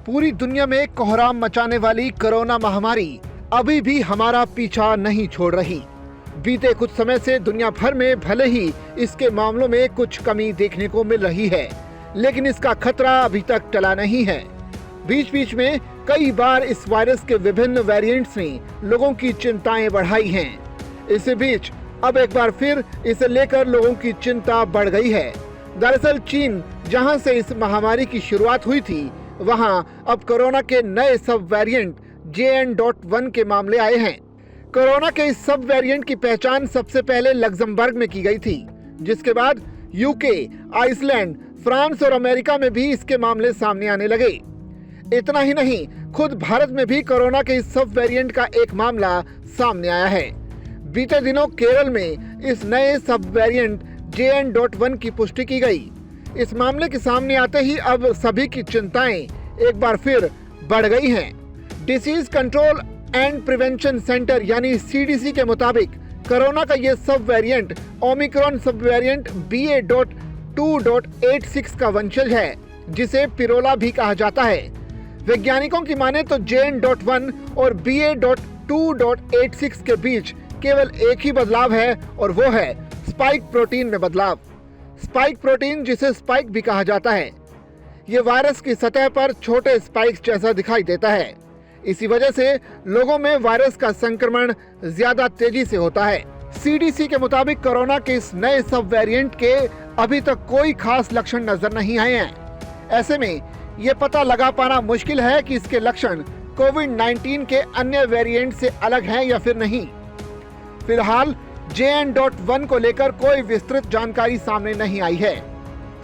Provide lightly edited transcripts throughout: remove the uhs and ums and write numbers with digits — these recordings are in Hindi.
पूरी दुनिया में कोहराम मचाने वाली कोरोना महामारी अभी भी हमारा पीछा नहीं छोड़ रही। बीते कुछ समय से दुनिया भर में भले ही इसके मामलों में कुछ कमी देखने को मिल रही है, लेकिन इसका खतरा अभी तक टला नहीं है। बीच बीच में कई बार इस वायरस के विभिन्न वेरिएंट्स ने लोगों की चिंताएं बढ़ाई हैं। इसी बीच अब एक बार फिर इसे लेकर लोगों की चिंता बढ़ गई है। दरअसल चीन, जहां से इस महामारी की शुरुआत हुई थी, वहां अब कोरोना के नए सब वेरिएंट JN.1 के मामले आए हैं। कोरोना के इस सब वेरिएंट की पहचान सबसे पहले लग्जमबर्ग में की गई थी, जिसके बाद यूके, आइसलैंड, फ्रांस और अमेरिका में भी इसके मामले सामने आने लगे। इतना ही नहीं, खुद भारत में भी कोरोना के इस सब वेरिएंट का एक मामला सामने आया है। बीते दिनों केरल में इस नए सब वेरिएंट JN.1 की पुष्टि की गई। इस मामले के सामने आते ही अब सभी की चिंताएं एक बार फिर बढ़ गई हैं। Disease control and prevention centre यानी CDC के मुताबिक कोरोना का ये सब वेरिएंट ओमिक्रॉन सब वेरिएंट BA.2.86 का वंशज है, जिसे पिरोला भी कहा जाता है। वैज्ञानिकों की माने तो JN.1 और BA.2.86 के बीच केवल एक ही बदलाव है, और वो है स्पाइक प्रोटीन में बदलाव। स्पाइक प्रोटीन, जिसे स्पाइक भी कहा जाता है, ये वायरस की सतह पर छोटे स्पाइक्स जैसा दिखाई देता है। इसी वजह से लोगों में वायरस का संक्रमण ज्यादा तेजी से होता है। CDC के मुताबिक कोरोना के इस नए सब वेरिएंट के अभी तक कोई खास लक्षण नजर नहीं आए हैं। ऐसे में ये पता लगा पाना मुश्किल है कि इसके लक्षण कोविड-19 के अन्य वेरिएंट से अलग हैं या फिर नहीं। फिलहाल JN.1 को लेकर कोई विस्तृत जानकारी सामने नहीं आई है।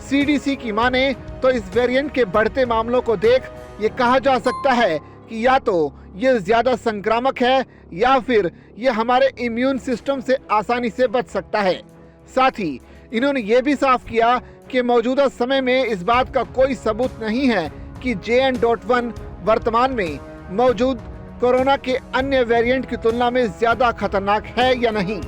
CDC की माने तो इस वेरिएंट के बढ़ते मामलों को देख ये कहा जा सकता है कि या तो ये ज्यादा संक्रामक है या फिर ये हमारे इम्यून सिस्टम से आसानी से बच सकता है। साथ ही इन्होंने ये भी साफ किया कि मौजूदा समय में इस बात का कोई सबूत नहीं है कि JN.1 वर्तमान में मौजूद कोरोना के अन्य वेरिएंट की तुलना में ज्यादा खतरनाक है या नहीं।